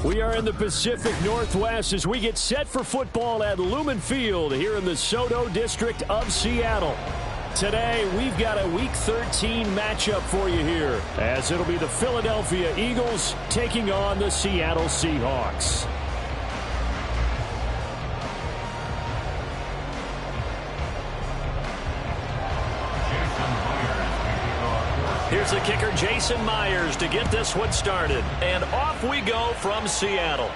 We are in the Pacific Northwest as we get set for football at Lumen Field here in the Soto District of Seattle. Today, we've got a Week 13 matchup for you here, as it'll be the Philadelphia Eagles taking on the Seattle Seahawks. Here's the kicker, Jason Myers, to get this one started. And off we go from Seattle.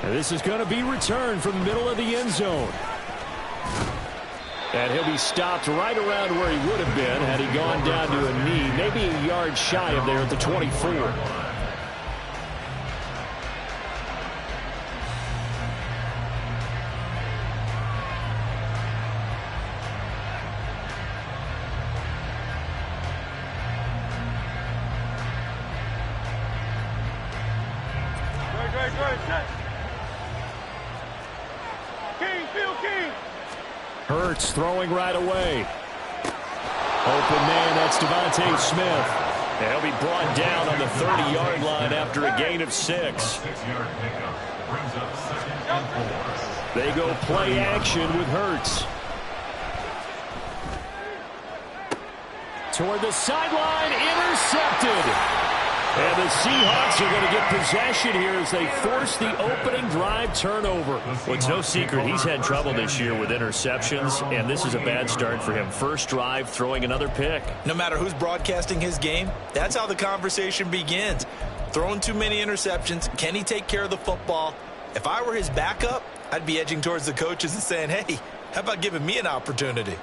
And this is going to be returned from the middle of the end zone. And he'll be stopped right around where he would have been had he gone down to a knee, maybe a yard shy of there at the 24. Hurts throwing right away. Open man, that's Devontae Smith. And he'll be brought down on the 30-yard line after a gain of 6. They go play action with Hurts. Toward the sideline, intercepted. And the Seahawks are going to get possession here as they force the opening drive turnover. Well, it's no secret he's had trouble this year with interceptions, and this is a bad start for him. First drive, throwing another pick. No matter who's broadcasting his game, that's how the conversation begins. Throwing too many interceptions, can he take care of the football? If I were his backup, I'd be edging towards the coaches and saying, hey, how about giving me an opportunity?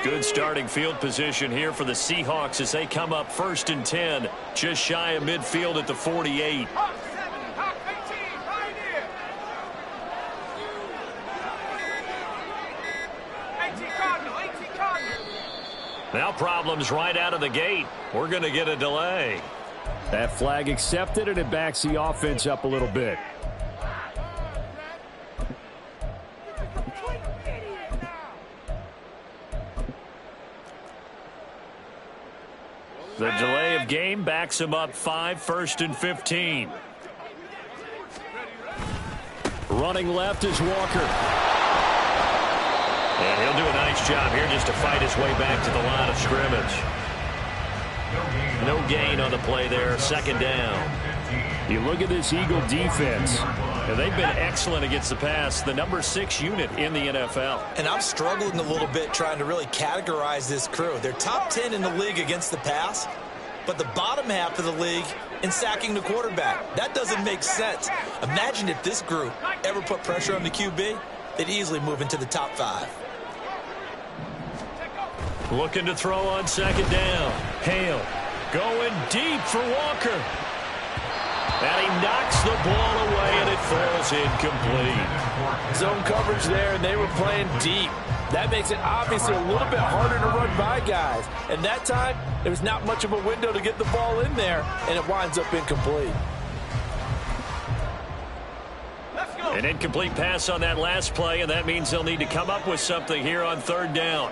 Good starting field position here for the Seahawks as they come up 1st and 10, just shy of midfield at the 48. Now problems right out of the gate. We're going to get a delay. That flag accepted, and it backs the offense up a little bit. The delay of game backs him up 5, 1st and 15. Running left is Walker. And he'll do a nice job here just to fight his way back to the line of scrimmage. No gain on the play there, 2nd down. You look at this Eagle defense, and they've been excellent against the pass, the number 6 unit in the NFL. And I'm struggling a little bit trying to really categorize this crew. They're top 10 in the league against the pass, but the bottom half of the league in sacking the quarterback. That doesn't make sense. Imagine if this group ever put pressure on the QB, they'd easily move into the top 5. Looking to throw on 2nd down. Hale going deep for Walker. And he knocks the ball away, and it falls incomplete. Zone coverage there, and they were playing deep. That makes it obviously a little bit harder to run by guys. And that time, there was not much of a window to get the ball in there, and it winds up incomplete. An incomplete pass on that last play, and that means they'll need to come up with something here on 3rd down.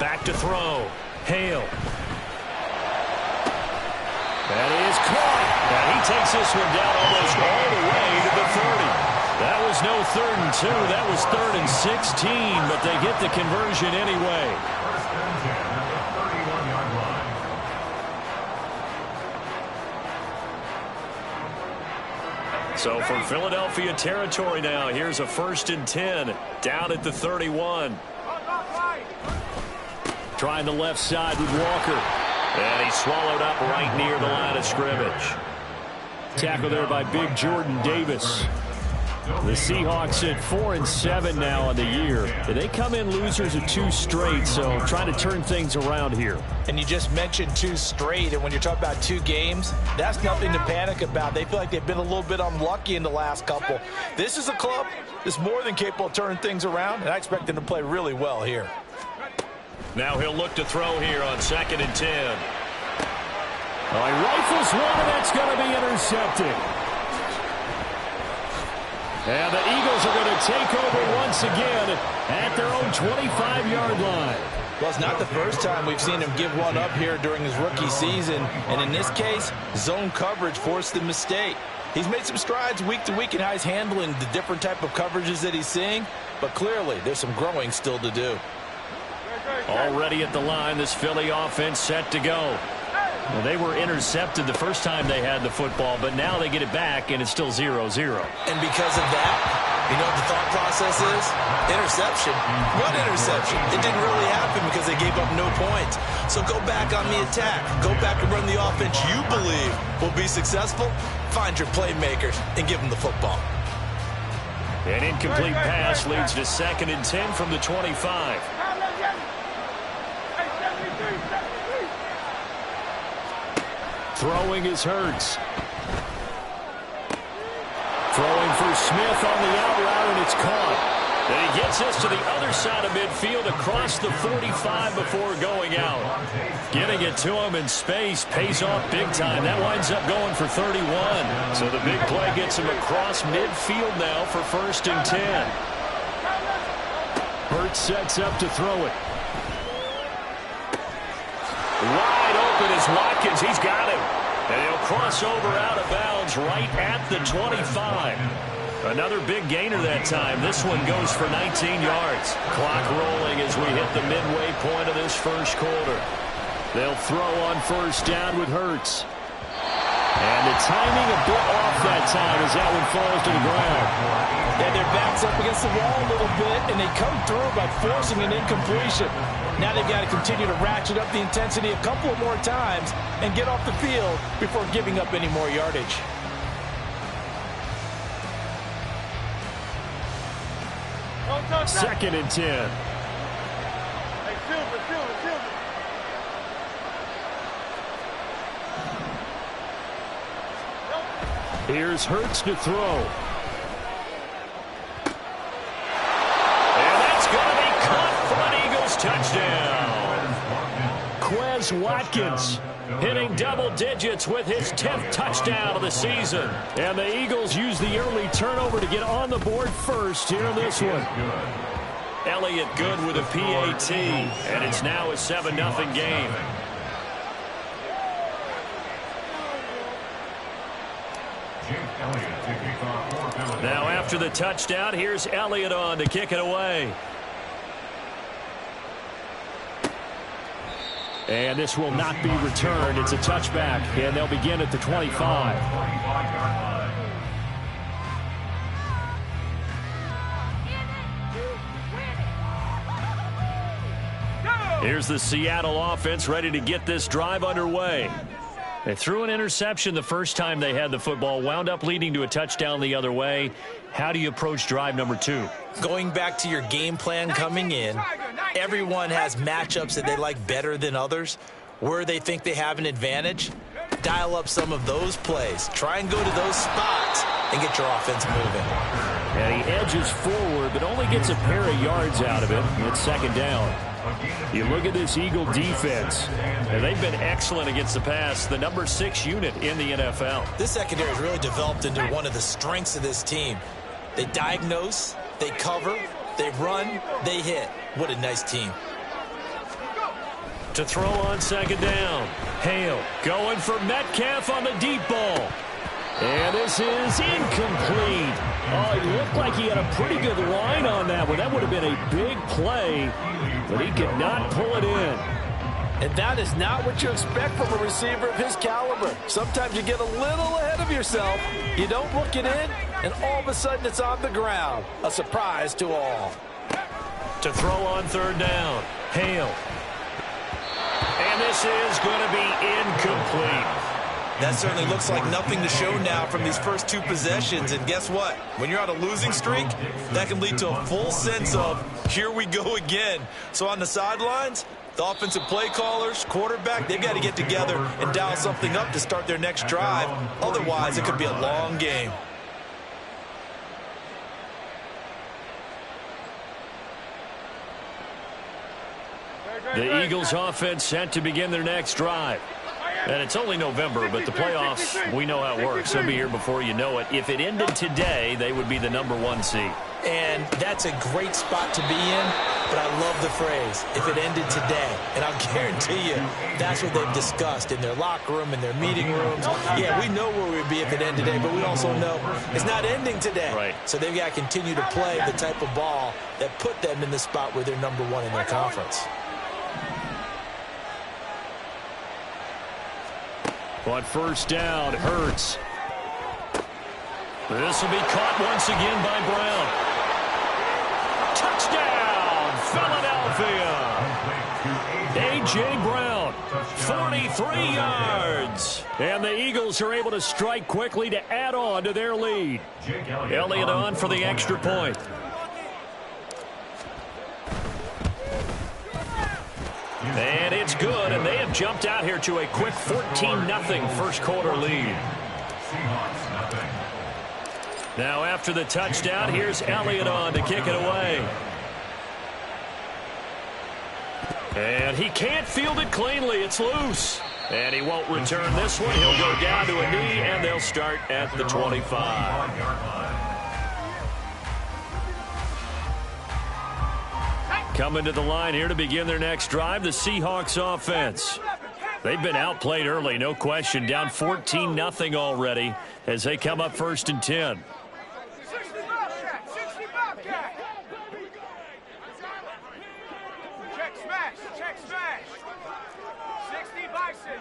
Back to throw. Hale. That is caught. And he takes this one down almost all the way to the 30. That was no 3rd and 2. That was 3rd and 16, but they get the conversion anyway. So from Philadelphia territory now, here's a 1st and 10 down at the 31. Trying the left side with Walker. And he's swallowed up right near the line of scrimmage. Tackle there by big Jordan Davis. The Seahawks at 4-7 now on the year. They come in losers of 2 straight, so trying to turn things around here. And you just mentioned 2 straight, and when you're talking about 2 games, that's nothing to panic about. They feel like they've been a little bit unlucky in the last couple. This is a club that's more than capable of turning things around, and I expect them to play really well here. Now he'll look to throw here on 2nd and 10. He rifles one, and that's going to be intercepted. And the Eagles are going to take over once again at their own 25-yard line. Well, it's not the first time we've seen him give one up here during his rookie season. And in this case, zone coverage forced the mistake. He's made some strides week to week in how he's handling the different type of coverages that he's seeing. But clearly, there's some growing still to do. Already at the line, this Philly offense set to go. Well, they were intercepted the first time they had the football, but now they get it back, and it's still 0-0. And because of that, you know what the thought process is? Interception. What interception? It didn't really happen because they gave up no points. So go back on the attack. Go back and run the offense you believe will be successful. Find your playmakers and give them the football. An incomplete pass leads to 2nd and 10 from the 25. Throwing is Hurts. Throwing for Smith on the out route, and it's caught. And he gets this to the other side of midfield across the 45 before going out. Getting it to him in space pays off big time. That winds up going for 31. So the big play gets him across midfield now for 1st and 10. Hurts sets up to throw it. Wide open is Watkins. He's got him. And he'll cross over out of bounds right at the 25. Another big gainer that time. This one goes for 19 yards. Clock rolling as we hit the midway point of this first quarter. They'll throw on 1st down with Hurts. And the timing a bit off that time as that one falls to the ground. And their backs up against the wall a little bit, and they come through by forcing an incompletion. Now they've got to continue to ratchet up the intensity a couple of more times and get off the field before giving up any more yardage. Second and 10. Here's Hurts to throw. And that's going to be caught for an Eagles touchdown. Quez Watkins hitting double digits with his 10th touchdown of the season. And the Eagles use the early turnover to get on the board first here in this one. Elliott good with a PAT, and it's now a 7-0 game. Now after the touchdown, here's Elliott on to kick it away. And this will not be returned. It's a touchback, and they'll begin at the 25. Here's the Seattle offense ready to get this drive underway. They threw an interception the first time they had the football, wound up leading to a touchdown the other way. How do you approach drive number 2? Going back to your game plan coming in, everyone has matchups that they like better than others. Where they think they have an advantage, dial up some of those plays. Try and go to those spots and get your offense moving. And he edges forward, but only gets a pair of yards out of it. It's 2nd down. You look at this Eagle defense, and they've been excellent against the pass, the number 6 unit in the NFL. This secondary has really developed into one of the strengths of this team. They diagnose, they cover, they run, they hit. What a nice team. To throw on 2nd down. Hale going for Metcalf on the deep ball. And this is incomplete. Oh, it looked like he had a pretty good line on that one. That would have been a big play, but he could not pull it in. And that is not what you expect from a receiver of his caliber. Sometimes you get a little ahead of yourself. You don't look it in, and all of a sudden it's on the ground. A surprise to all. To throw on 3rd down. Hale. And this is going to be incomplete. That certainly looks like nothing to show now from these first two possessions. And guess what? When you're on a losing streak, that can lead to a full sense of, here we go again. So on the sidelines, the offensive play callers, quarterback, they've got to get together and dial something up to start their next drive. Otherwise, it could be a long game. The Eagles offense set to begin their next drive. And it's only November, but the playoffs, we know how it works. They'll be here before you know it. If it ended today, they would be the #1 seed. And that's a great spot to be in, but I love the phrase, if it ended today. And I'll guarantee you, that's what they've discussed in their locker room, in their meeting rooms. Yeah, we know where we'd be if it ended today, but we also know it's not ending today. Right. So they've got to continue to play the type of ball that put them in the spot where they're #1 in their conference. On first down, Hurts. This will be caught once again by Brown. Touchdown, Philadelphia. A.J. Brown, 43 yards. And the Eagles are able to strike quickly to add on to their lead. Elliott on for the extra point. And it's good, and they have jumped out here to a quick 14-0 first quarter lead. Now after the touchdown, here's Elliott on to kick it away. And he can't field it cleanly. It's loose. And he won't return this one. He'll go down to a knee, and they'll start at the 25. Coming to the line here to begin their next drive, the Seahawks offense. They've been outplayed early, no question. Down 14-0 already as they come up 1st and 10. Check smash. 60 bison.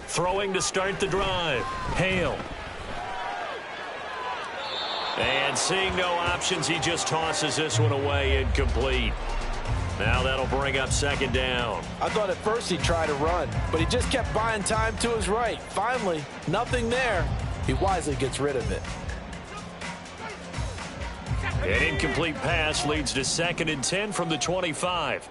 Throwing to start the drive. Hale. And seeing no options, he just tosses this one away, incomplete. Now that'll bring up 2nd down. I thought at first he'd try to run, but he just kept buying time to his right. Finally, nothing there. He wisely gets rid of it. An incomplete pass leads to 2nd and 10 from the 25.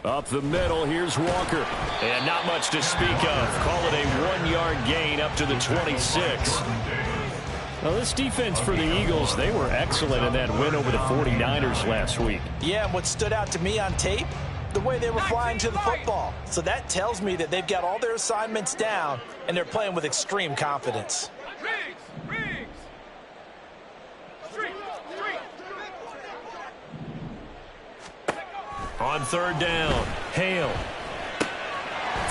Up the middle, here's Walker. And not much to speak of. Call it a 1-yard gain up to the 26. Now, this defense for the Eagles, they were excellent in that win over the 49ers last week. Yeah, and what stood out to me on tape, the way they were flying to the football. So that tells me that they've got all their assignments down, and they're playing with extreme confidence. On 3rd down, Hale.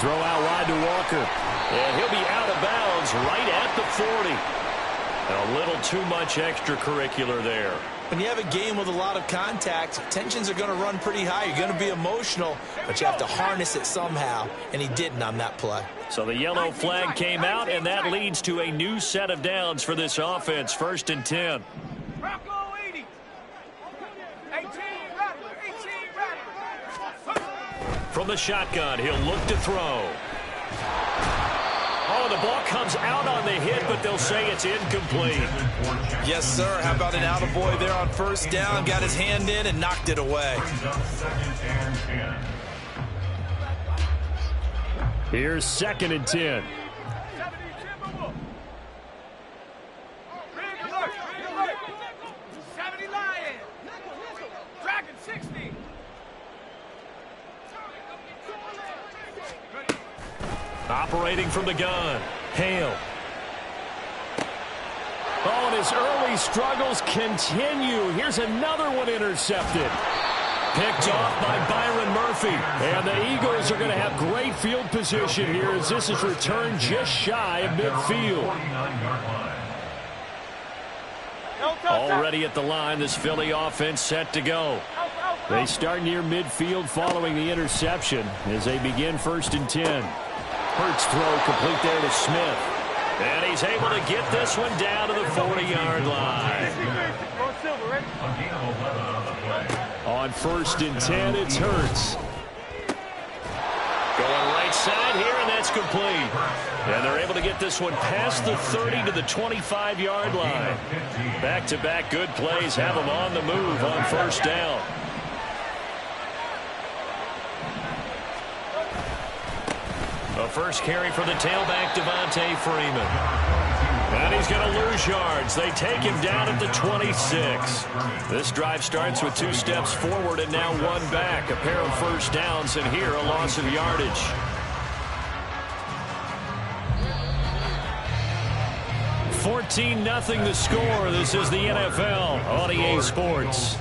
Throw out wide to Walker. And he'll be out of bounds right at the 40. A little too much extracurricular there. When you have a game with a lot of contact, tensions are going to run pretty high. You're going to be emotional, but you have to harness it somehow, and he didn't on that play. So the yellow flag came out, and that leads to a new set of downs for this offense, 1st and 10. From the shotgun, he'll look to throw. Oh, the ball comes out on the hit, but they'll say it's incomplete. Yes, sir. How about an attaboy there on 1st down? Got his hand in and knocked it away. Here's 2nd and 10. Operating from the gun, Hale. Oh, and his early struggles continue. Here's another one intercepted. Picked off by Byron Murphy. And the Eagles are going to have great field position here as this is returned just shy of midfield. Already at the line, this Philly offense set to go. They start near midfield following the interception as they begin 1st and 10. Hurts throw complete there to Smith. And he's able to get this one down to the 40-yard line. On on 1st and 10, it's Hurts. Going right side here, and that's complete. And they're able to get this one past the 30 to the 25-yard line. Back-to-back good plays have them on the move on 1st down. A first carry for the tailback, Devontae Freeman. And he's going to lose yards. They take him down at the 26. This drive starts with 2 steps forward and now 1 back. A pair of first downs, and here a loss of yardage. $14-0 the score. This is the NFL on EA Sports.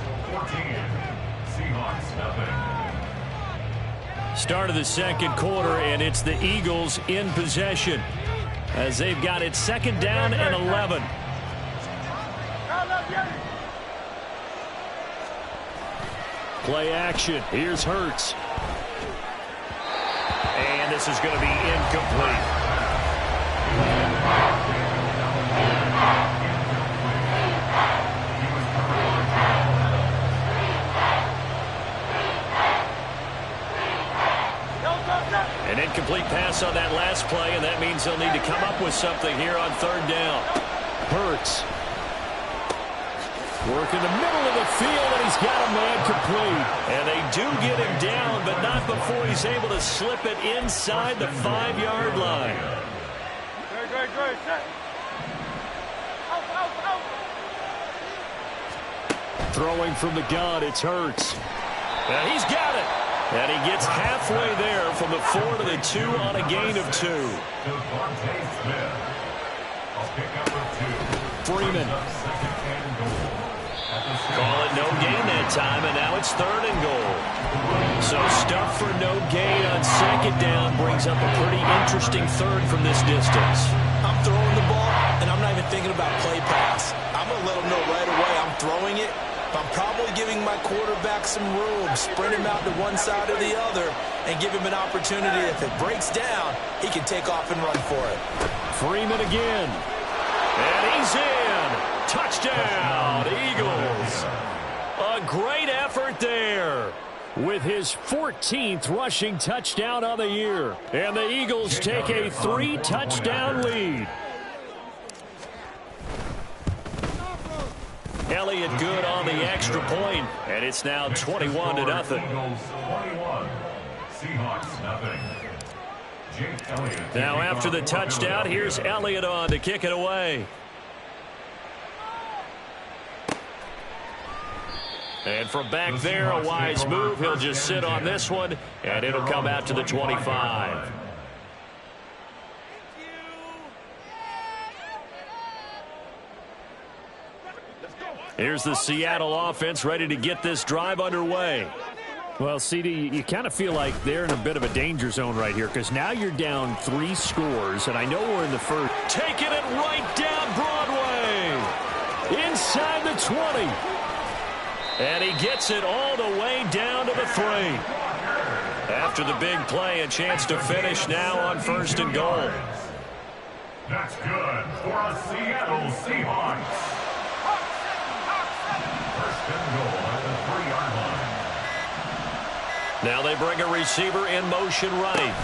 Start of the second quarter, and it's the Eagles in possession as they've got it 2nd down and 11. Play action. Here's Hurts. And this is going to be incomplete. An incomplete pass on that last play, and that means they'll need to come up with something here on 3rd down. Hurts. Work in the middle of the field, and he's got a man complete. And they do get him down, but not before he's able to slip it inside the 5-yard line. Throwing from the gun, it's Hurts. And he's got it. And he gets halfway there from the 4 to the 2 on a gain of 2. Freeman. Call it no gain that time, and now it's 3rd and goal. So stuff for no gain on 2nd down brings up a pretty interesting 3rd from this distance. I'm throwing the ball, and I'm not even thinking about play pass. I'm going to let him know right away I'm throwing it. I'm probably giving my quarterback some room, sprint him out to one side or the other, and give him an opportunity. If it breaks down, he can take off and run for it. Freeman again. And he's in. Touchdown, Eagles. A great effort there with his 14th rushing touchdown on the year. And the Eagles take a 3-touchdown lead. Elliott good on the extra point, and it's now 21-0. Now after the touchdown, here's Elliott on to kick it away. And from back there, a wise move. He'll just sit on this one, and it'll come out to the 25. Here's the Seattle offense ready to get this drive underway. Well, CD, you kind of feel like they're in a bit of a danger zone right here because now you're down 3 scores, and I know we're in the first. Taking it right down Broadway. Inside the 20. And he gets it all the way down to the 3. After the big play, a chance to finish now on 1st and goal. That's good for a Seattle Seahawks. Now they bring a receiver in motion right.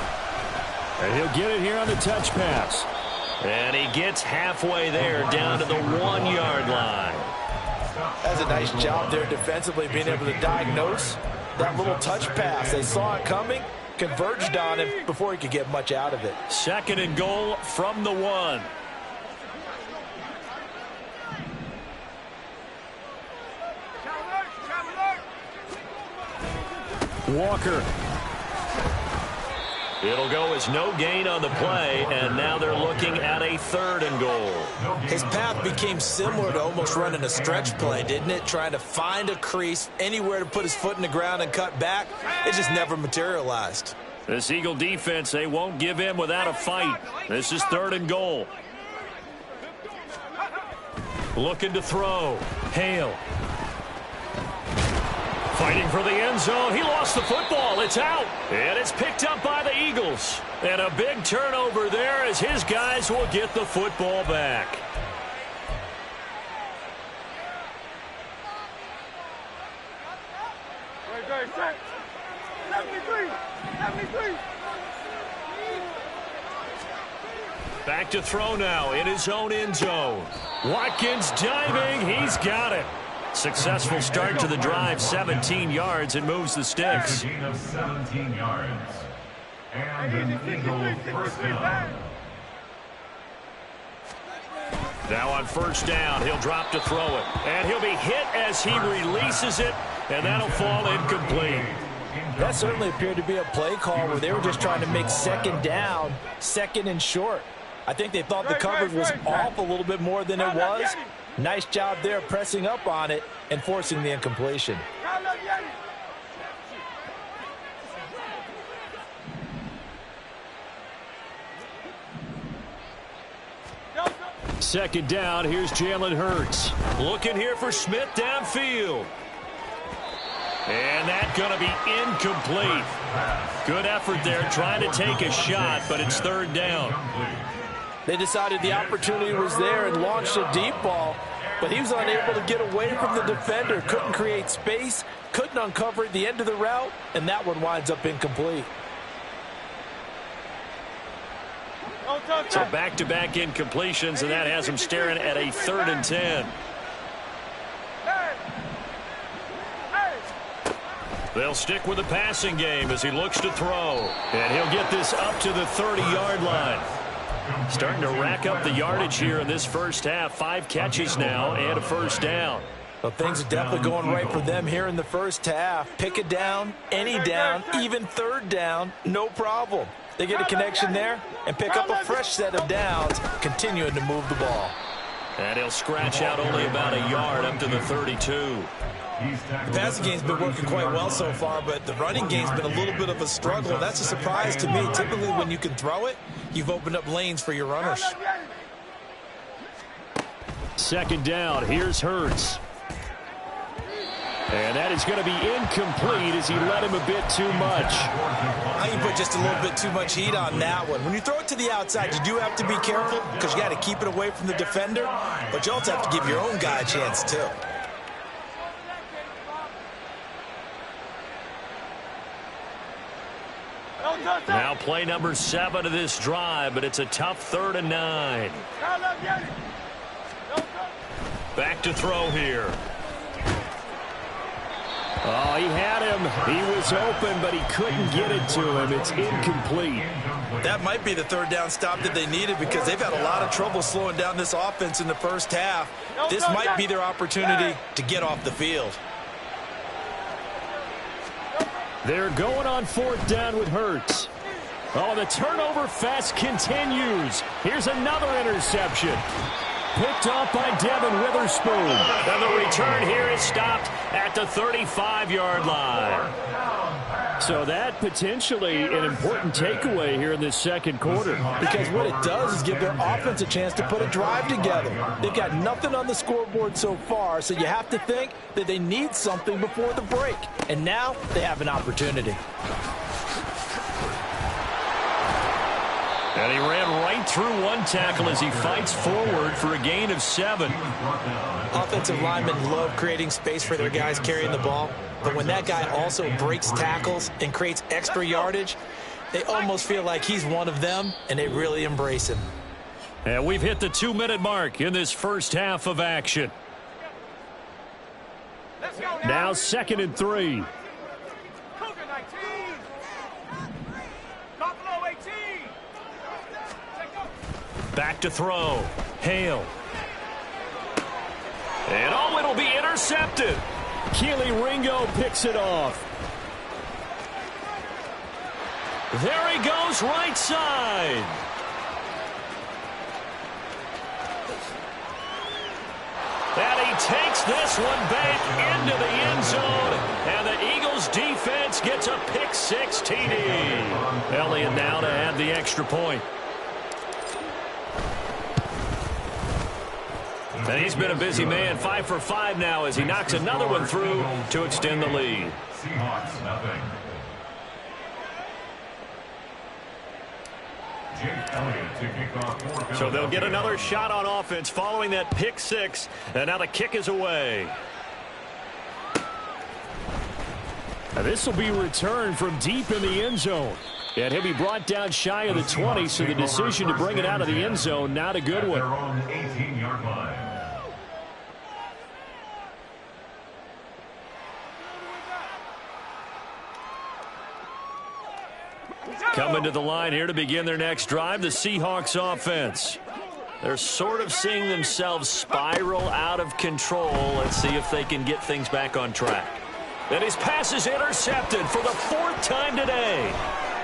And he'll get it here on the touch pass. And he gets halfway there down to the 1-yard line. That's a nice job there defensively, being able to diagnose that little touch pass. They saw it coming, converged on him before he could get much out of it. 2nd and goal from the 1. Walker. It'll go as no gain on the play, and now they're looking at a 3rd and goal. His path became similar to almost running a stretch play, didn't it? Trying to find a crease, anywhere to put his foot in the ground and cut back. It just never materialized. This Eagle defense, they won't give in without a fight. This is 3rd and goal. Looking to throw. Hale. Fighting for the end zone. He lost the football. It's out. And it's picked up by the Eagles. And a big turnover there as his guys will get the football back. Back to throw now in his own end zone. Watkins diving. He's got it. Successful start to the drive, 17 yards, and moves the sticks. 17 yards. And an Eagle first down. Now on first down, he'll drop to throw it. And he'll be hit as he releases it, and that'll fall incomplete. That certainly appeared to be a play call where they were just trying to make second down, second and short. I think they thought the coverage was off a little bit more than it was. Nice job there pressing up on it and forcing the incompletion. Second down, here's Jalen Hurts. Looking here for Smith downfield. And that's going to be incomplete. Good effort there trying to take a shot, but it's third down. They decided the opportunity was there and launched a deep ball, but he was unable to get away from the defender. Couldn't create space, couldn't uncover at the end of the route, and that one winds up incomplete. So back-to-back incompletions, and that has him staring at a 3rd and 10. They'll stick with the passing game as he looks to throw. And he'll get this up to the 30-yard line. Starting to rack up the yardage here in this first half. 5 catches now and a first down. Well, things are definitely going right for them here in the first half. Pick a down, any down, even third down, no problem. They get a connection there and pick up a fresh set of downs, continuing to move the ball. And he'll scratch out only about a yard up to the 32. The passing game's been working quite well so far, but the running game's been a little bit of a struggle. That's a surprise to me. Typically, when you can throw it, you've opened up lanes for your runners. Second down, here's Hurts. And that is going to be incomplete as he let him a bit too much. Now you put just a little bit too much heat on that one. When you throw it to the outside, you do have to be careful because you got to keep it away from the defender, but you also have to give your own guy a chance too. Now play number 7 of this drive, but it's a tough 3rd and 9. Back to throw here. Oh, he had him. He was open, but he couldn't get it to him. It's incomplete. That might be the 3rd down stop that they needed because they've had a lot of trouble slowing down this offense in the first half. This might be their opportunity to get off the field. They're going on 4th down with Hurts. Oh, the turnover fest continues. Here's another interception. Picked off by Devin Witherspoon. And the return here is stopped at the 35-yard line. So that potentially an important takeaway here in this second quarter. Because what it does is give their offense a chance to put a drive together. They've got nothing on the scoreboard so far, so you have to think that they need something before the break. And now they have an opportunity. And he ran right through one tackle as he fights forward for a gain of 7. Offensive linemen love creating space for their guys carrying the ball. But when that guy also breaks tackles and creates extra yardage, they almost feel like he's one of them, and they really embrace him. And we've hit the 2-minute mark in this first half of action. Now 2nd and 3. Back to throw. Hale. And oh, it'll be intercepted. Keely Ringo picks it off. There he goes, right side. And he takes this one back into the end zone. And the Eagles defense gets a pick-6 TD. Elliott now to add the extra point. And he's been a busy man, 5 for 5 now as he knocks another one through to extend the lead. Seahawks, nothing. So they'll get another shot on offense following that pick-6, and now the kick is away. And this will be returned from deep in the end zone. And he'll be brought down shy of the 20, so the decision to bring it out of the end zone, not a good one. Their own 18-yard line. Coming to the line here to begin their next drive, the Seahawks offense. They're sort of seeing themselves spiral out of control. Let's see if they can get things back on track. And his pass is intercepted for the 4th time today.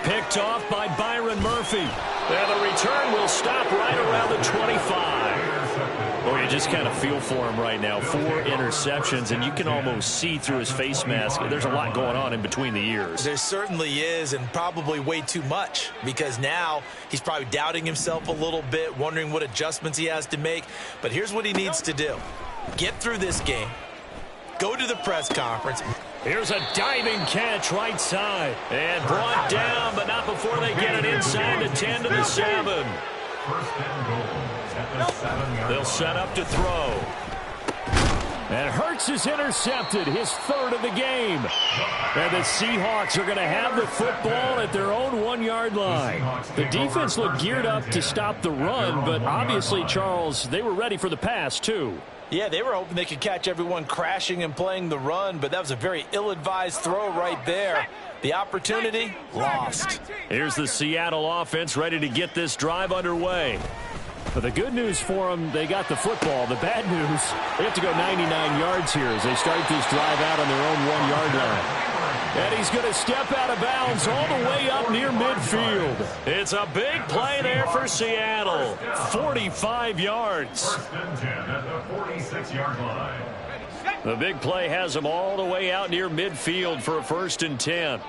Picked off by Byron Murphy. And the return will stop right around the 25. Well, you just kind of feel for him right now. 4 interceptions, and you can almost see through his face mask. There's a lot going on in between the ears. There certainly is, and probably way too much, because now he's probably doubting himself a little bit, wondering what adjustments he has to make. But here's what he needs to do. Get through this game. Go to the press conference. Here's a diving catch right side. And brought down, but not before they get it inside the 10 to the 7. First and goal at the 7-yard They'll set up to throw. And Hurts is intercepted, his 3rd of the game. And the Seahawks are going to have the football at their own 1-yard line. The defense looked geared up to stop the run, but obviously, Charles, they were ready for the pass, too. Yeah, they were hoping they could catch everyone crashing and playing the run, but that was a very ill-advised throw right there. The opportunity, lost. Here's the Seattle offense ready to get this drive underway. But the good news for them, they got the football. The bad news, they have to go 99 yards here as they start this drive out on their own 1-yard line. And he's going to step out of bounds all the way up near midfield. It's a big play there for Seattle. 45 yards. First and 10 at the 46-yard line. The big play has them all the way out near midfield for a 1st and 10.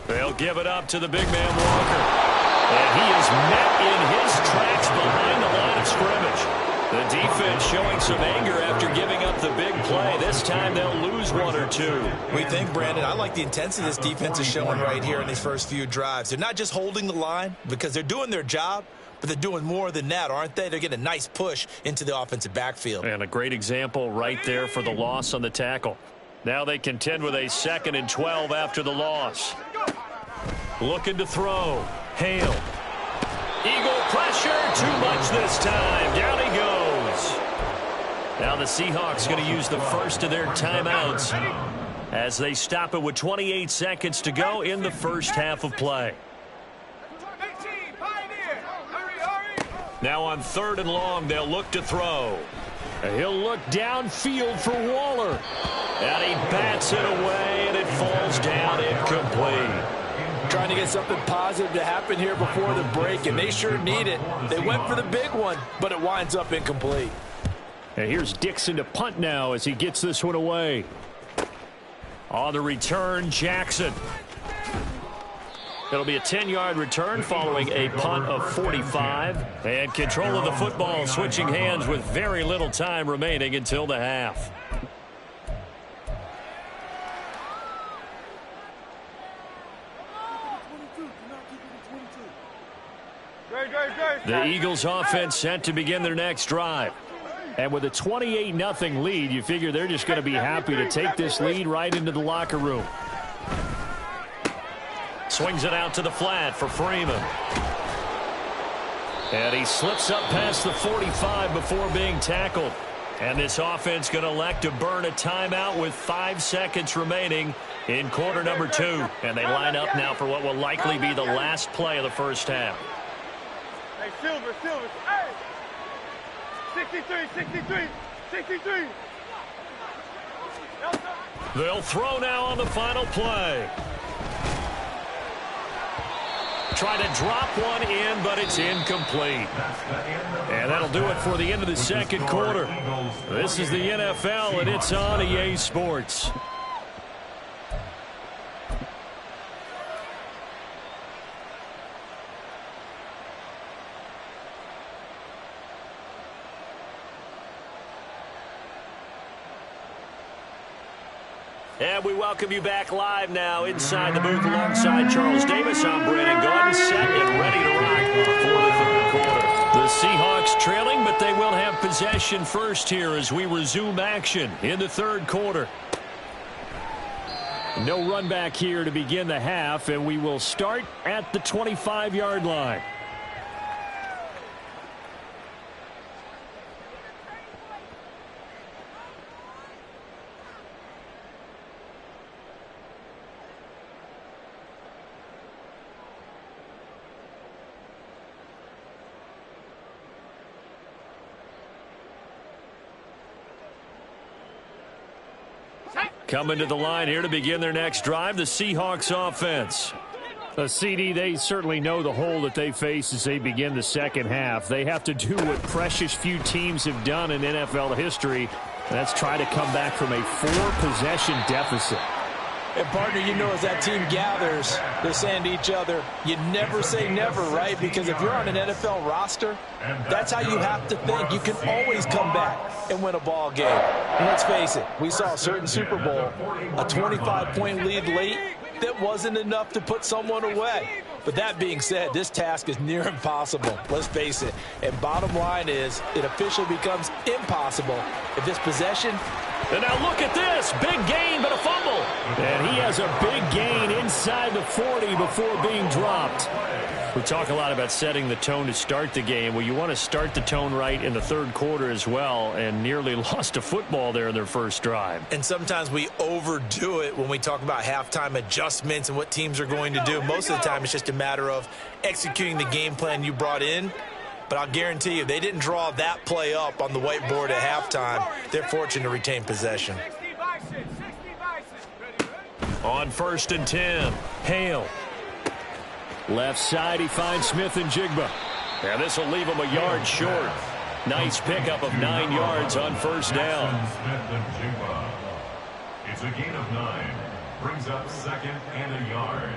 They'll give it up to the big man Walker. And he is met in his tracks behind the line of scrimmage. The defense showing some anger after giving up the big play. This time they'll lose 1 or 2. We think, Brandon, I like the intensity this defense is showing right here in these first few drives. They're not just holding the line because they're doing their job, but they're doing more than that, aren't they? They're getting a nice push into the offensive backfield. And a great example right there for the loss on the tackle. Now they contend with a 2nd and 12 after the loss. Looking to throw. Hale. Eagle pressure. Too much this time. Down he goes. Now the Seahawks going to use the first of their timeouts as they stop it with 28 seconds to go in the first half of play. Now on 3rd and long, they'll look to throw. He'll look downfield for Waller. And he bats it away, and it falls down incomplete. Trying to get something positive to happen here before the break, and they sure need it. They went for the big one, but it winds up incomplete. And here's Dixon to punt now as he gets this one away. On the return, Jackson. It'll be a 10-yard return following a punt of 45. And control of the football switching hands with very little time remaining until the half. The Eagles offense set to begin their next drive. And with a 28-0 lead, you figure they're just going to be happy to take this lead right into the locker room. Swings it out to the flat for Freeman. And he slips up past the 45 before being tackled. And this offense going to elect to burn a timeout with 5 seconds remaining in quarter number 2. And they line up now for what will likely be the last play of the first half. Hey, Silver, hey! 63. They'll throw now on the final play. Try to drop one in, but it's incomplete. And that'll do it for the end of the second quarter. This is the NFL, and it's on EA Sports. And we welcome you back live now inside the booth alongside Charles Davis. I'm Brandon Gordon, set and ready to rock for the third quarter. The Seahawks trailing, but they will have possession first here as we resume action in the third quarter. No run back here to begin the half, and we will start at the 25-yard line. Coming to the line here to begin their next drive, the Seahawks offense. CD, they certainly know the hole that they face as they begin the second half. They have to do what precious few teams have done in NFL history. That's try to come back from a 4-possession deficit. And, partner, you know as that team gathers, they're saying to each other, you never say never, right? Because if you're on an NFL roster, that's how you have to think. You can always come back and win a ball game. And let's face it, we saw a certain Super Bowl, a 25-point lead late that wasn't enough to put someone away. But that being said, this task is near impossible. Let's face it. And bottom line is, it officially becomes impossible if this possession. And now look at this. Big gain, but a fumble. And he has a big gain inside the 40 before being dropped. We talk a lot about setting the tone to start the game. Well, you want to start the tone right in the third quarter as well, and nearly lost a football there in their first drive. And sometimes we overdo it when we talk about halftime adjustments and what teams are going to do. Most of the time, it's just a matter of executing the game plan you brought in. But I'll guarantee you, they didn't draw that play up on the whiteboard at halftime. They're fortunate to retain possession. On 1st and 10, Hale. Left side, he finds Smith and Jigba. And this will leave him a yard short. Nice pickup of 9 yards on first down. It's a gain of 9. Brings up 2nd and a yard.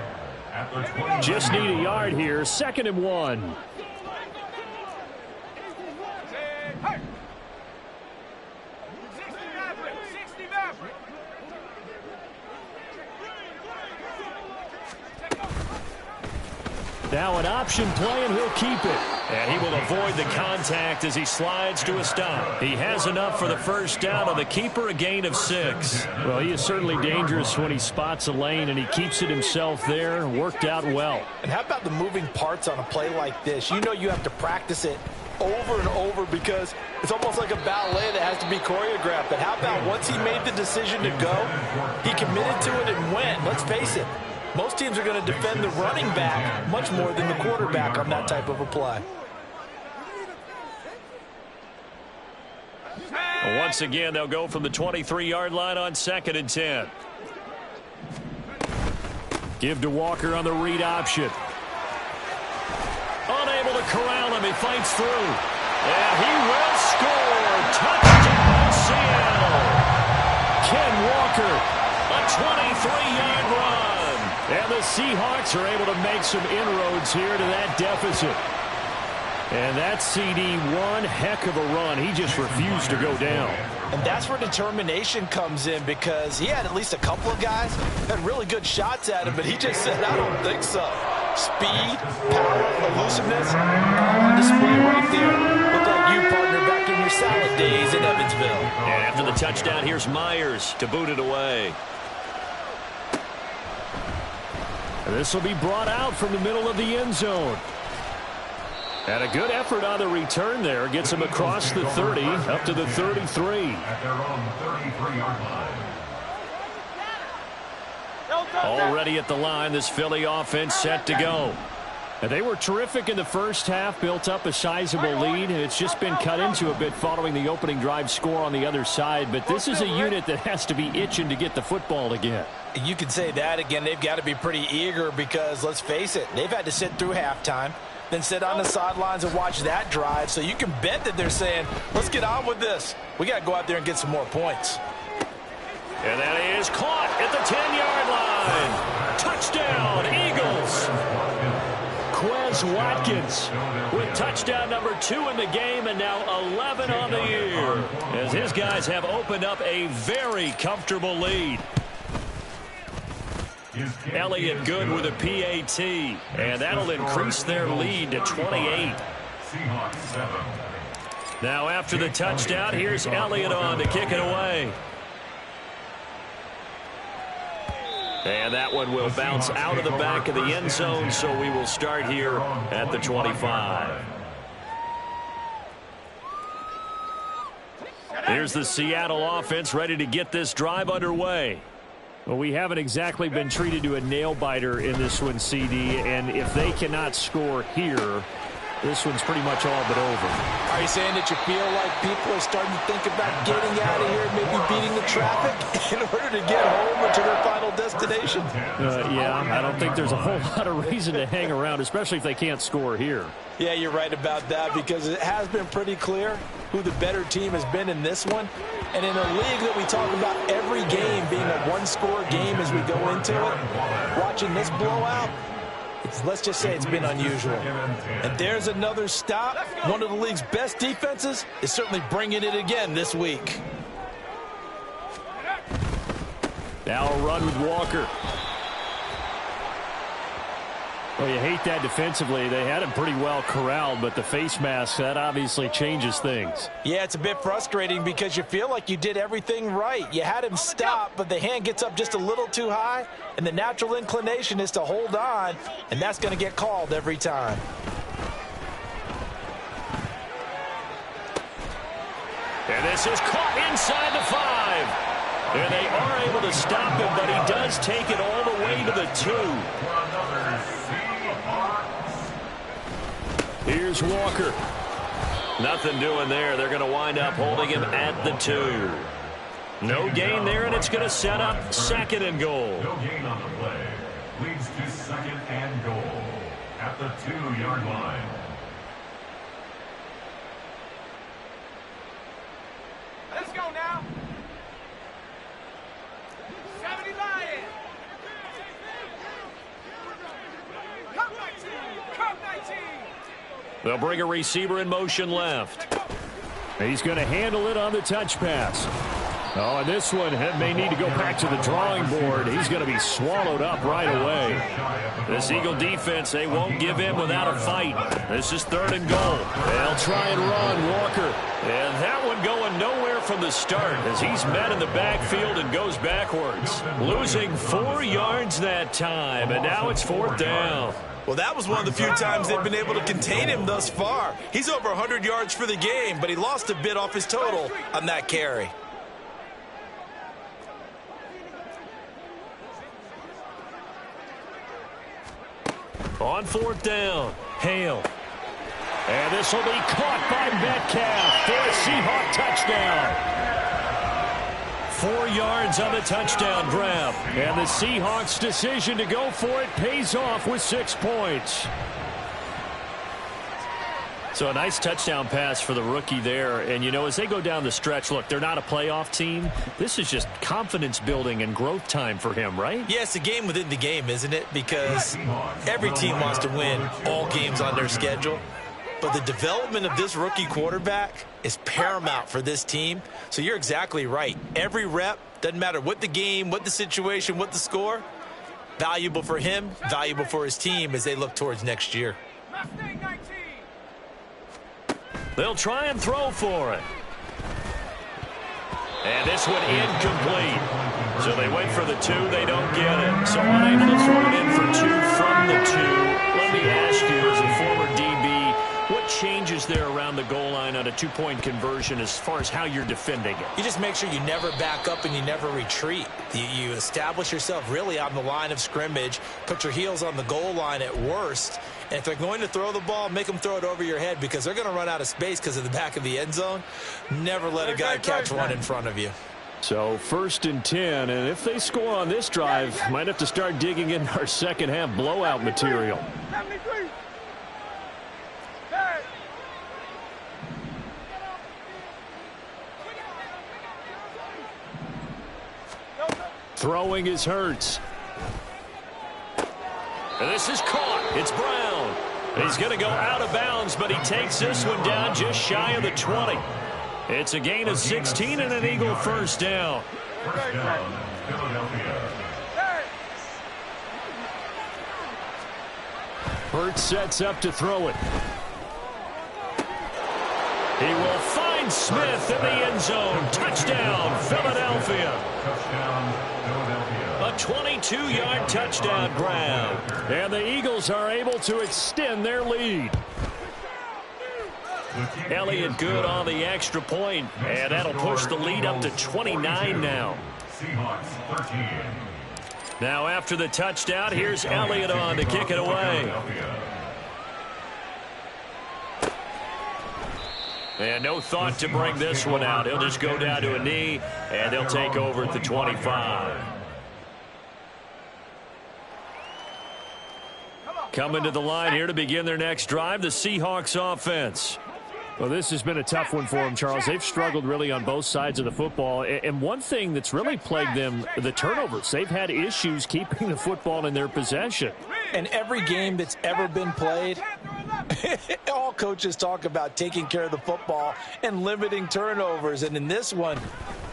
At the 20. Just need a yard here. 2nd and 1. Now an option play, and he'll keep it. And he will avoid the contact as he slides to a stop. He has enough for the first down on the keeper, a gain of 6. Well, he is certainly dangerous when he spots a lane, and he keeps it himself there. Worked out well. And how about the moving parts on a play like this? You know you have to practice it over and over because it's almost like a ballet that has to be choreographed. But how about once he made the decision to go, he committed to it and went. Let's face it. Most teams are going to defend the running back much more than the quarterback on that type of a play. Once again, they'll go from the 23-yard line on 2nd and 10. Give to Walker on the read option. Unable to corral him. He fights through. And he will score. Touchdown, Seattle. Ken Walker, a 23-yard run. And the Seahawks are able to make some inroads here to that deficit. And that CD, one heck of a run. He just refused to go down. And that's where determination comes in because he had at least a couple of guys that had really good shots at him, but he just said, I don't think so. Speed, power, elusiveness, on display right there. Look like you, partner, back in your salad days in Evansville. And after the touchdown, here's Myers to boot it away. And this will be brought out from the middle of the end zone. And a good effort on the return there. Gets him across the 30, up to the 33. At their own 33-yard line. Already at the line, this Philly offense set to go. And they were terrific in the first half, built up a sizable lead, and it's just been cut into a bit following the opening drive score on the other side. But this is a unit that has to be itching to get the football again. You can say that again. They've got to be pretty eager because, let's face it, they've had to sit through halftime, then sit on the sidelines and watch that drive. So you can bet that they're saying, let's get on with this. We got to go out there and get some more points. And that is caught at the 10-yard line. Touchdown, Eagles. Quez Watkins with touchdown number 2 in the game and now 11 on the year as his guys have opened up a very comfortable lead. Elliott good with a PAT, and that'll increase their lead to 28. Now after the touchdown, here's Elliott on to kick it away. And that one will bounce out of the back of the end zone, so we will start here at the 25. Here's the Seattle offense ready to get this drive underway. Well, we haven't exactly been treated to a nail-biter in this one, CD, and if they cannot score here, this one's pretty much all but over. Are you saying that you feel like people are starting to think about getting out of here, maybe beating the traffic in order to get home or to their final destination? Yeah, I don't think there's a whole lot of reason to hang around, especially if they can't score here. Yeah, you're right about that, because it has been pretty clear who the better team has been in this one. And in a league that we talk about every game being a one-score game as we go into it, watching this blowout, let's just say it's been unusual. And there's another stop. One of the league's best defenses is certainly bringing it again this week. Now a run with Walker. Well, you hate that defensively. They had him pretty well corralled, but the face mask, that obviously changes things. Yeah, it's a bit frustrating because you feel like you did everything right. You had him stop, but the hand gets up just a little too high, and the natural inclination is to hold on, and that's going to get called every time. And this is caught inside the 5. And they are able to stop him, but he does take it all the way to the 2. Here's Walker. Nothing doing there. They're going to wind up holding him at the 2. No gain there, and it's going to set up 2nd and goal. No gain on the play. Leads to 2nd and goal at the 2-yard line. Let's go now. 70 Lions. Come 19. Come 19. They'll bring a receiver in motion left. He's going to handle it on the touch pass. Oh, and this one may need to go back to the drawing board. He's going to be swallowed up right away. This Eagle defense, they won't give in without a fight. This is 3rd and goal. They'll try and run Walker. And that one going nowhere from the start as he's met in the backfield and goes backwards. Losing 4 yards that time, and now it's 4th down. Well, that was one of the few times they've been able to contain him thus far. He's over 100 yards for the game, but he lost a bit off his total on that carry. On 4th down, Hale. And this will be caught by Metcalf for a Seahawk touchdown. 4 yards on the touchdown grab. And the Seahawks' decision to go for it pays off with 6 points. So a nice touchdown pass for the rookie there. And, you know, as they go down the stretch, look, they're not a playoff team. This is just confidence building and growth time for him, right? Yeah, it's a game within the game, isn't it? Because every team wants to win all games on their schedule. But the development of this rookie quarterback is paramount for this team. So you're exactly right. Every rep, doesn't matter what the game, what the situation, what the score, valuable for him, valuable for his team as they look towards next year. They'll try and throw for it. And this one incomplete. So they went for the 2. They don't get it. So unable to throw it in for 2 from the 2. Let me ask you, as a former DB, what changes there around the goal line on a 2-point conversion as far as how you're defending it? You just make sure you never back up and you never retreat. You establish yourself really on the line of scrimmage, put your heels on the goal line at worst, and if they're going to throw the ball, make them throw it over your head because they're going to run out of space because of the back of the end zone. Never let a guy catch one in front of you. So 1st and 10, and if they score on this drive, might have to start digging in our second half blowout material. 73. Throwing is Hurts. And this is caught. It's Brown. He's going to go out of bounds, but he takes this one down just shy of the 20. It's a gain of 16 and an Eagle 1st down. First down, Philadelphia. Hurts sets up to throw it. He will find finds Smith in the end zone. Touchdown, Philadelphia. A 22-yard touchdown grab. And the Eagles are able to extend their lead. Elliott good on the extra point, and that'll push the lead up to 29 now. Seahawks 13. Now after the touchdown, here's Elliott on to kick it away. And no thought to bring this one out. He'll just go down to a knee, and they'll take over at the 25. Coming to the line here to begin their next drive, the Seahawks offense. Well, this has been a tough one for them, Charles. They've struggled really on both sides of the football. And one thing that's really plagued them, the turnovers. They've had issues keeping the football in their possession. And every game that's ever been played, all coaches talk about taking care of the football and limiting turnovers. And in this one,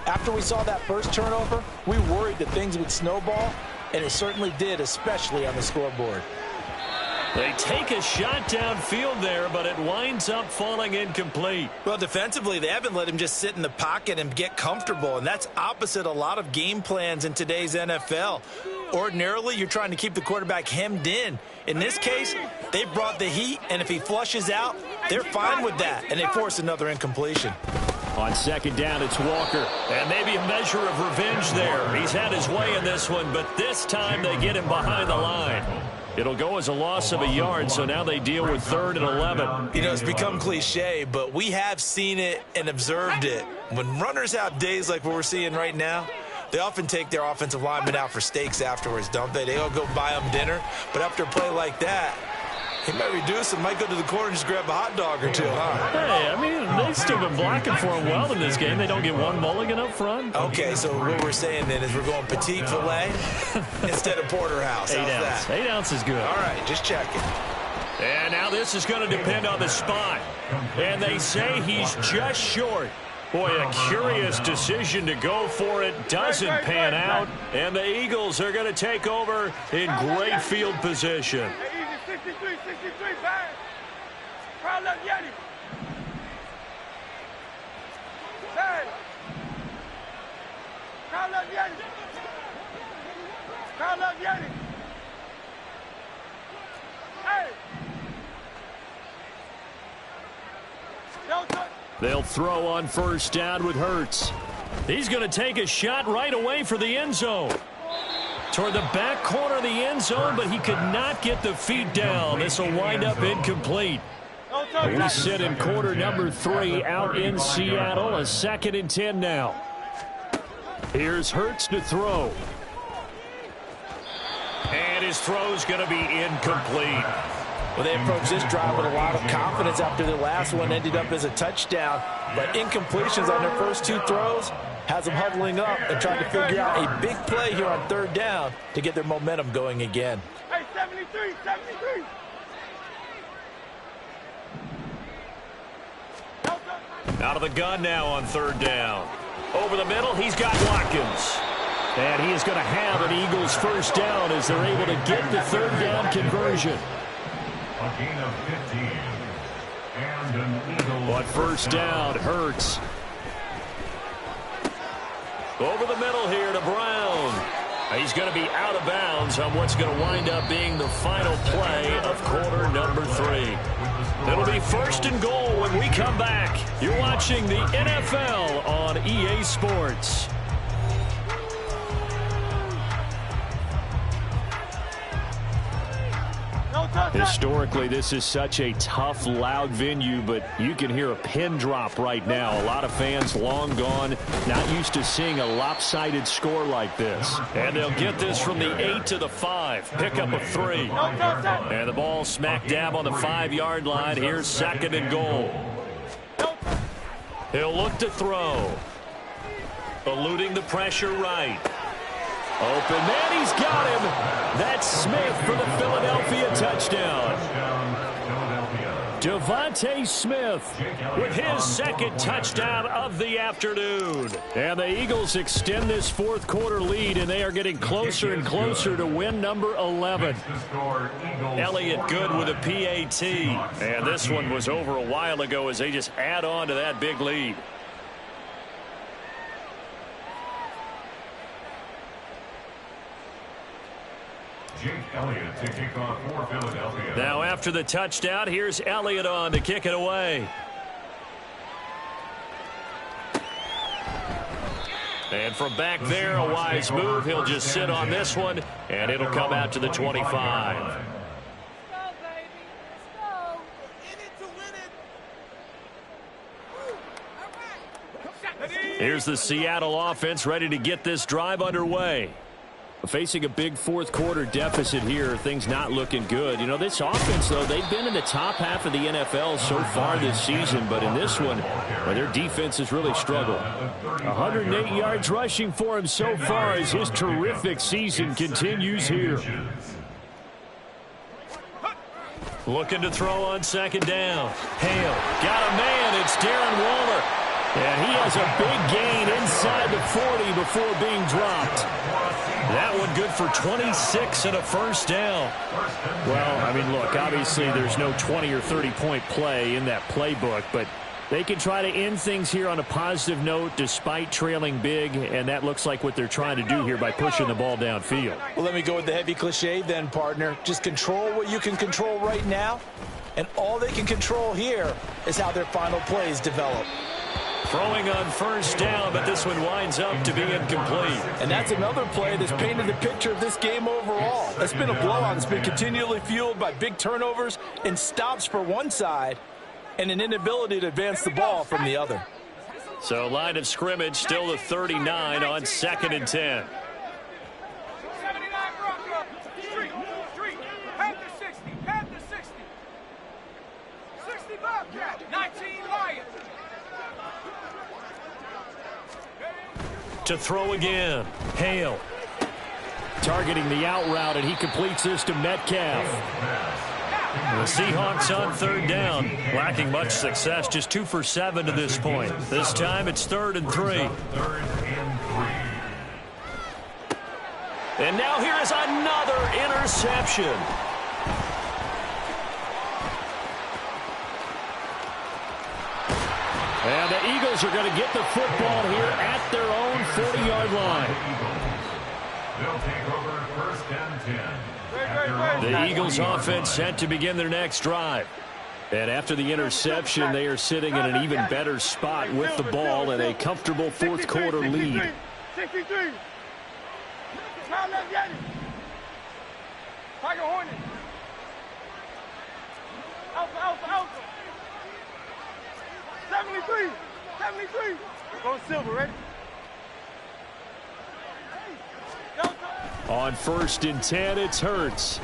after we saw that first turnover, we worried that things would snowball, and it certainly did, especially on the scoreboard. They take a shot downfield there, but it winds up falling incomplete. Well, defensively, they haven't let him just sit in the pocket and get comfortable, and that's opposite a lot of game plans in today's NFL. Ordinarily, you're trying to keep the quarterback hemmed in. In this case, they brought the heat, and if he flushes out, they're fine with that, and they force another incompletion. On second down, it's Walker. And maybe a measure of revenge there. He's had his way in this one, but this time they get him behind the line. It'll go as a loss of a yard, so now they deal with 3rd and 11. You know, it's become cliche, but we have seen it and observed it. When runners have days like what we're seeing right now, they often take their offensive linemen out for steaks afterwards, don't they? They all go buy them dinner. But after a play like that, he might reduce and might go to the corner and just grab a hot dog or two, huh? Hey, I mean, they've still been blocking for him well in this game. They don't get one mulligan up front. Okay, so what we're saying then is we're going petite filet instead of porterhouse. How's that? 8 ounce is good. All right, just checking. And now this is going to depend on the spot. And they say he's just short. Boy, a curious decision to go for it. Doesn't pan out. And the Eagles are going to take over in great field position. 63, bang. Crowd up, Yeti. Bang. Crowd up, Yeti. Crowd up, Yeti. Hey. They'll throw on first down with Hurts. He's going to take a shot right away for the end zone. Toward the back corner of the end zone, but he could not get the feet down. This will wind up incomplete. We sit in quarter number 3 out in Seattle. A 2nd and 10 now. Here's Hurts to throw. And his throw's going to be incomplete. Well, they approached this drive with a lot of confidence after the last one ended up as a touchdown. But incompletions on their first 2 throws has them huddling up and trying to figure out a big play here on 3rd down to get their momentum going again. Hey, 73. Out of the gun now on 3rd down. Over the middle, he's got Watkins. And he is going to have an Eagles first down as they're able to get the 3rd down conversion. A gain of 15. And an Eagle. But first down, Hurts. Over the middle here to Brown. He's going to be out of bounds on what's going to wind up being the final play of quarter number 3. It'll be 1st and goal when we come back. You're watching the NFL on EA Sports. Historically, this is such a tough, loud venue, but you can hear a pin drop right now. A lot of fans long gone, not used to seeing a lopsided score like this. And they'll get this from the 8 to the 5. Pick up a 3. And the ball smack dab on the 5-yard line. Here's 2nd and goal. He'll look to throw. Eluding the pressure right. Open man, he's got him. That's Smith for the Philadelphia touchdown. Devontae Smith with his second touchdown of the afternoon. And the Eagles extend this fourth quarter lead, and they are getting closer and closer to win number 11. Elliott good with a PAT. And this one was over a while ago as they just add on to that big lead. Elliott to kick off for Philadelphia. Now after the touchdown, here's Elliott on to kick it away. And from back there, a wise move. He'll just sit on this one, and it'll come out to the 25. Here's the Seattle offense ready to get this drive underway. Facing a big fourth quarter deficit here, things not looking good. You know, this offense, though, they've been in the top half of the NFL so far this season, but in this one, well, their defense has really struggled. 108 yards rushing for him so far as his terrific season continues here. Looking to throw on second down. Hale got a man. It's Darren Waller. And he has a big gain inside the 40 before being dropped. That one good for 26 and a first down. Well, I mean, look, obviously there's no 20 or 30-point play in that playbook, but they can try to end things here on a positive note despite trailing big, and that looks like what they're trying to do here by pushing the ball downfield. Well, let me go with the heavy cliche then, partner. Just control what you can control right now, and all they can control here is how their final plays develop. Throwing on first down, but this one winds up to be incomplete. And that's another play that's painted the picture of this game overall. It's been a blowout. It's been continually fueled by big turnovers and stops for one side and an inability to advance the ball from the other. So line of scrimmage still the 39 on 2nd and 10. To throw again. Hale targeting the out route, and he completes this to Metcalf. The Seahawks on third down, lacking much success, just 2 for 7 to this point. This time it's 3rd and 3. And now here is another interception. And the Eagles are going to get the football here at their own 40-yard line. They'll take over 1st and 10. The Eagles offense set to begin their next drive. And after the interception, they are sitting in an even better spot with the ball and a comfortable fourth quarter lead. 63. Time left, get it. Tiger Hornet. Alpha, alpha, alpha. 73. 73. Go silver, ready? On 1st and 10, it's Hurts.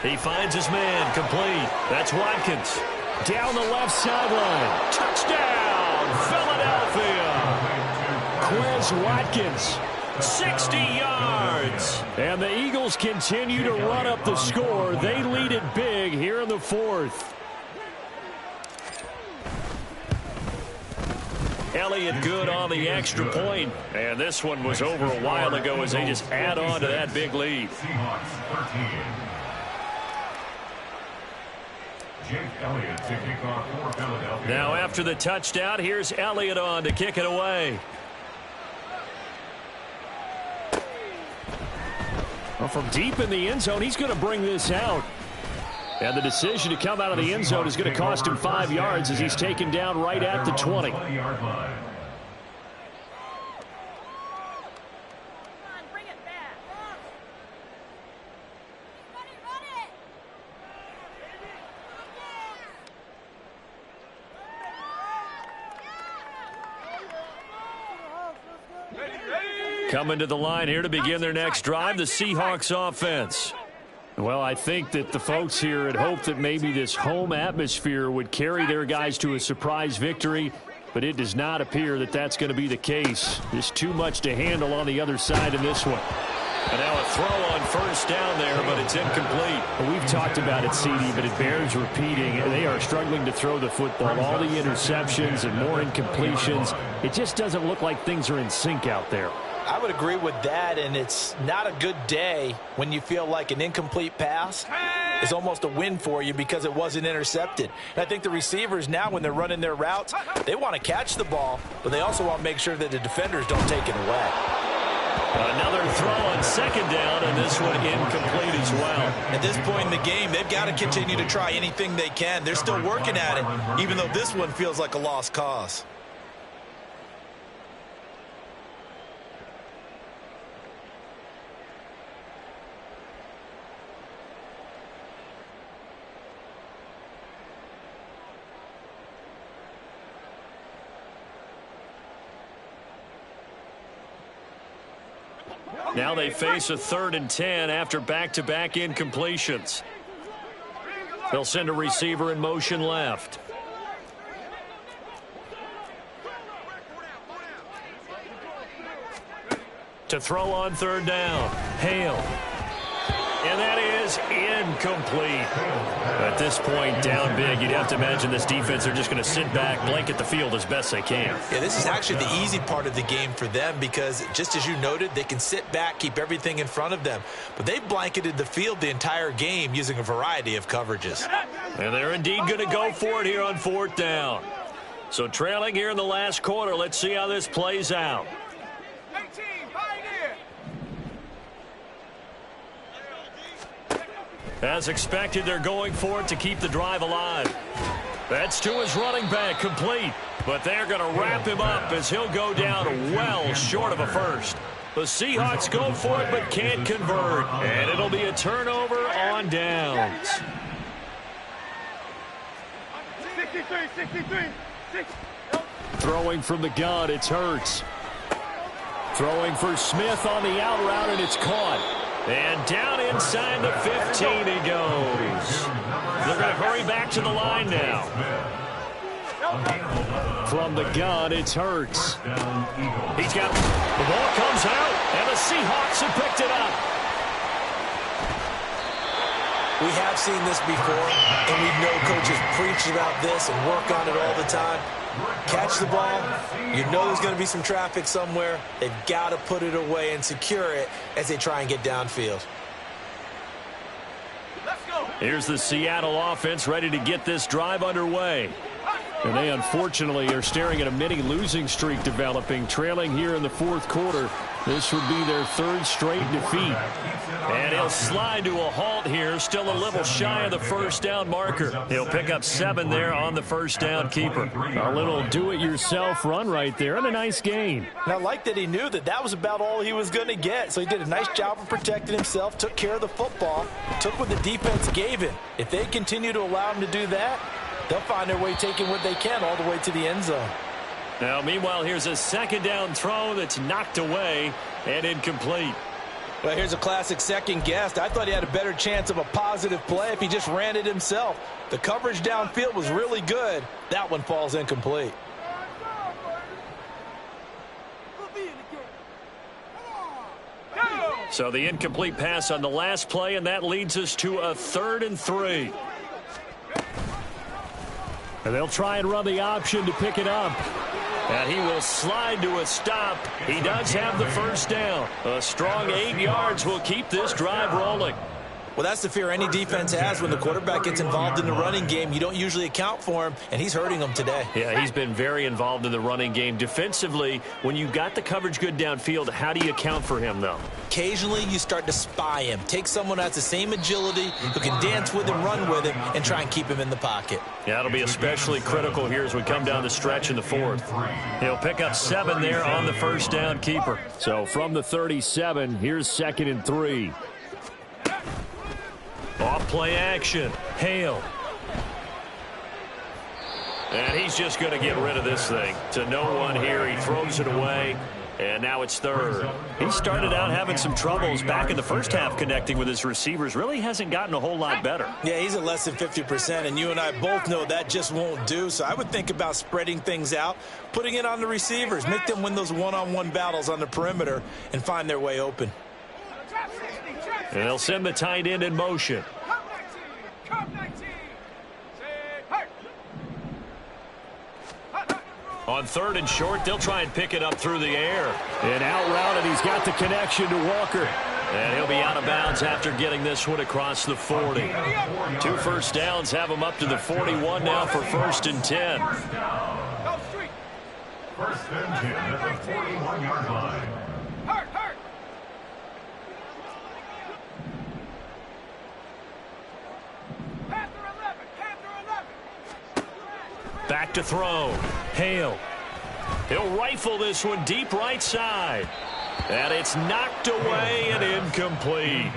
He finds his man, complete. That's Watkins. Down the left sideline. Touchdown, Philadelphia. Quez Watkins, 60 yards. And the Eagles continue to run up the score. They lead it big here in the 4th. Elliott good on the extra point. And this one was over a while ago as they just add on to that big lead. Seahawks 13. Jake Elliott to kick off for Philadelphia. Now after the touchdown, here's Elliott on to kick it away. Well, from deep in the end zone, he's going to bring this out. And the decision to come out of the end zone is going to cost him 5 yards as he's taken down right at the 20. Coming to the line here to begin their next drive, the Seahawks offense. Well, I think that the folks here had hoped that maybe this home atmosphere would carry their guys to a surprise victory, but it does not appear that that's going to be the case. There's too much to handle on the other side in this one. And now a throw on first down there, but it's incomplete. Well, we've talked about it, CD, but it bears repeating. They are struggling to throw the football. All the interceptions and more incompletions. It just doesn't look like things are in sync out there. I would agree with that, and it's not a good day when you feel like an incomplete pass is almost a win for you because it wasn't intercepted. And I think the receivers now, when they're running their routes, they want to catch the ball, but they also want to make sure that the defenders don't take it away. Another throw on second down, and this one incomplete as well. At this point in the game, they've got to continue to try anything they can. They're still working at it, even though this one feels like a lost cause. Now they face a 3rd and 10 after back-to-back incompletions. They'll send a receiver in motion left. To throw on 3rd down. Hale. And that is incomplete. At this point, down big, you'd have to imagine this defense, they're just going to sit back, blanket the field as best they can. Yeah, this is actually the easy part of the game for them because, just as you noted, they can sit back, keep everything in front of them. But they blanketed the field the entire game using a variety of coverages. And they're indeed going to go for it here on 4th down. So trailing here in the last quarter, let's see how this plays out. As expected, they're going for it to keep the drive alive. That's to his running back, complete. But they're going to wrap him up as he'll go down well short of a first. The Seahawks go for it but can't convert. And it'll be a turnover on downs. 63. Throwing from the gun, it's Hurts. Throwing for Smith on the out route, and it's caught. And down inside the 15 he goes. They're going to hurry back to the line now. From the gun, it's Hurts. He's got the ball comes out, and the Seahawks have picked it up. We have seen this before, and we know coaches preach about this and work on it all the time. Catch the ball, you know there's going to be some traffic somewhere. They've got to put it away and secure it as they try and get downfield. Here's the Seattle offense ready to get this drive underway. And they unfortunately are staring at a mini losing streak developing, trailing here in the 4th quarter. This would be their 3rd straight defeat. And he'll slide to a halt here, still a little shy of the first down marker. He'll pick up 7 there on the first down keeper. A little do-it-yourself run right there, and a nice gain. And I like that he knew that that was about all he was going to get. So he did a nice job of protecting himself, took care of the football, took what the defense gave him. If they continue to allow him to do that, they'll find their way taking what they can all the way to the end zone. Now, meanwhile, here's a 2nd down throw that's knocked away and incomplete. Well, here's a classic second guess. I thought he had a better chance of a positive play if he just ran it himself. The coverage downfield was really good. That one falls incomplete. So the incomplete pass on the last play, and that leads us to a 3rd and 3. And they'll try and run the option to pick it up. And he will slide to a stop. He does have the first down. A strong 8 yards will keep this drive rolling. Well, that's the fear any defense has when the quarterback gets involved in the running game. You don't usually account for him, and he's hurting them today. Yeah, he's been very involved in the running game. Defensively, when you got the coverage good downfield, how do you account for him, though? Occasionally, you start to spy him. Take someone who has the same agility, who can dance with him, run with him, and try and keep him in the pocket. Yeah, it'll be especially critical here as we come down the stretch in the 4th. He'll pick up 7 there on the first down keeper. So from the 37, here's 2nd and 3. Off play action. Hale. And he's just going to get rid of this thing. To no one here. He throws it away. And now it's 3rd. He started out having some troubles back in the first half connecting with his receivers. Really hasn't gotten a whole lot better. Yeah, he's at less than 50%, and you and I both know that just won't do. So I would think about spreading things out, putting it on the receivers, make them win those one-on-one battles on the perimeter, and find their way open. And they'll send the tight end in motion. On 3rd and short, they'll try and pick it up through the air. And out route, and he's got the connection to Walker. And he'll be out of bounds after getting this one across the 40. 2 first downs have him up to the 41 now for 1st and 10. First and 10 at the 41-yard line. Back to throw. Hale. He'll rifle this one deep right side. And it's knocked away and incomplete.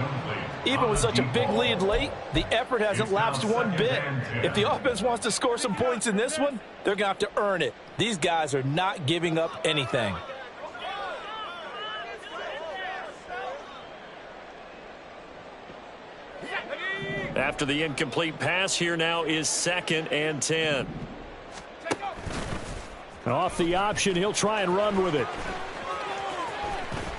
Even with such a big lead late, the effort hasn't lapsed one bit. If the offense wants to score some points in this one, they're going to have to earn it. These guys are not giving up anything. After the incomplete pass, here now is 2nd and 10. Off the option, he'll try and run with it.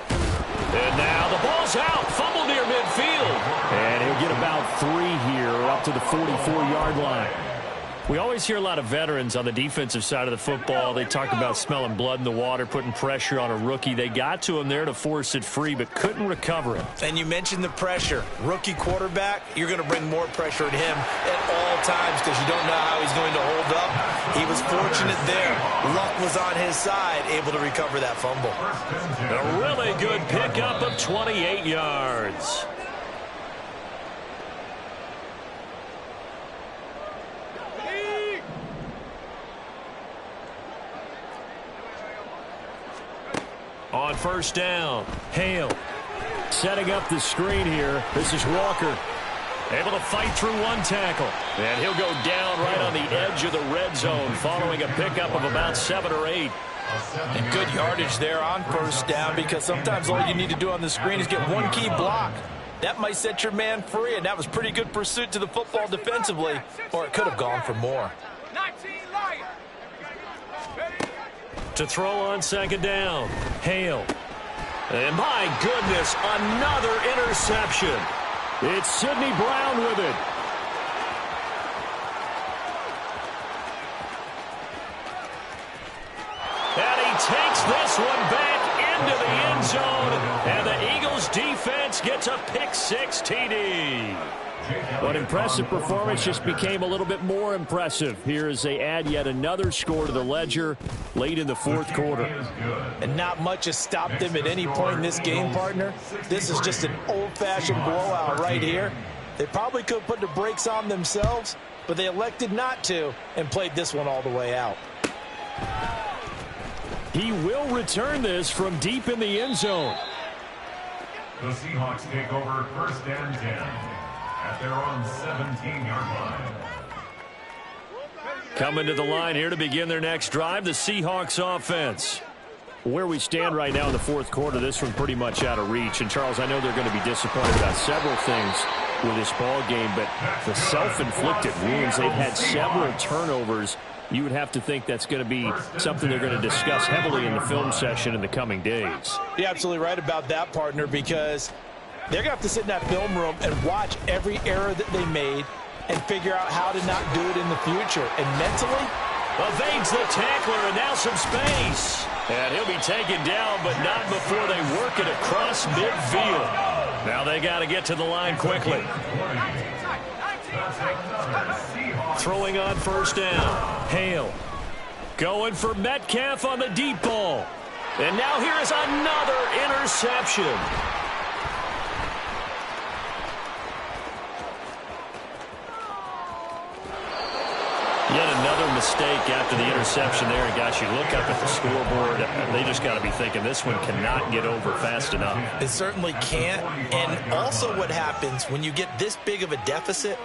And now the ball's out. Fumble near midfield. And he'll get about 3 here up to the 44-yard line. We always hear a lot of veterans on the defensive side of the football. They talk about smelling blood in the water, putting pressure on a rookie. They got to him there to force it free, but couldn't recover it. And you mentioned the pressure. Rookie quarterback, you're going to bring more pressure at him at all times because you don't know how he's going to hold up. He was fortunate there. Luck was on his side, able to recover that fumble. A really good pickup of 28 yards. On 1st down, Hale setting up the screen here. This is Walker. Able to fight through 1 tackle. And he'll go down right on the edge of the red zone following a pickup of about 7 or 8. And good yardage there on 1st down because sometimes all you need to do on the screen is get 1 key block. That might set your man free, and that was pretty good pursuit to the football defensively, or it could have gone for more. To throw on 2nd down, Hale. And my goodness, another interception. It's Sidney Brown with it. And he takes this one back into the end zone. And the Eagles defense gets a pick-6 TD. But impressive performance just became a little bit more impressive here as they add yet another score to the ledger late in the 4th quarter. And not much has stopped them at any point in this game, partner. This is just an old-fashioned blowout right here. They probably could have put the brakes on themselves, but they elected not to and played this one all the way out. He will return this from deep in the end zone. The Seahawks take over 1st and 10. At their own 17-yard line. Coming to the line here to begin their next drive, the Seahawks offense. Where we stand right now in the 4th quarter, this one pretty much out of reach. And, Charles, I know they're going to be disappointed about several things with this ball game, but the self-inflicted wounds, they've had several turnovers. You would have to think that's going to be something they're going to discuss heavily in the film session in the coming days. You're absolutely right about that, partner, because they're going to have to sit in that film room and watch every error that they made and figure out how to not do it in the future. And mentally, evades the tackler, and now some space. And he'll be taken down, but not before they work it across midfield. Now they got to get to the line quickly. Throwing on 1st down. Hale going for Metcalf on the deep ball. And now here is another interception. Yet another mistake after the interception there. And gosh, you look up at the scoreboard, they just got to be thinking this one cannot get over fast enough. It certainly can't. And also what happens when you get this big of a deficit,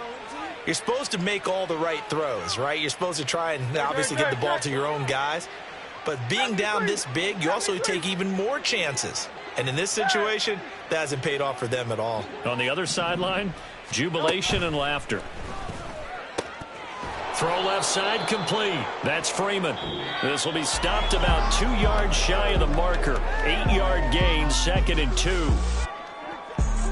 you're supposed to make all the right throws, right? You're supposed to try and obviously get the ball to your own guys. But being down this big, you also take even more chances. And in this situation, that hasn't paid off for them at all. On the other sideline, jubilation and laughter. Throw left side complete. That's Freeman. This will be stopped about 2 yards shy of the marker. 8-yard gain, 2nd and 2.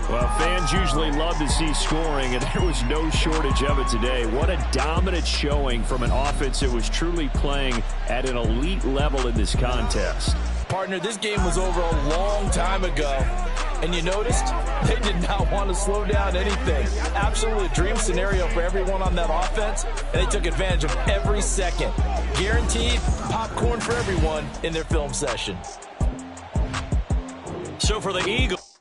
Well, fans usually love to see scoring, and there was no shortage of it today. What a dominant showing from an offense that was truly playing at an elite level in this contest. Partner, this game was over a long time ago, and you noticed they did not want to slow down anything. Absolutely a dream scenario for everyone on that offense, and they took advantage of every second. Guaranteed popcorn for everyone in their film session. So for the Eagles,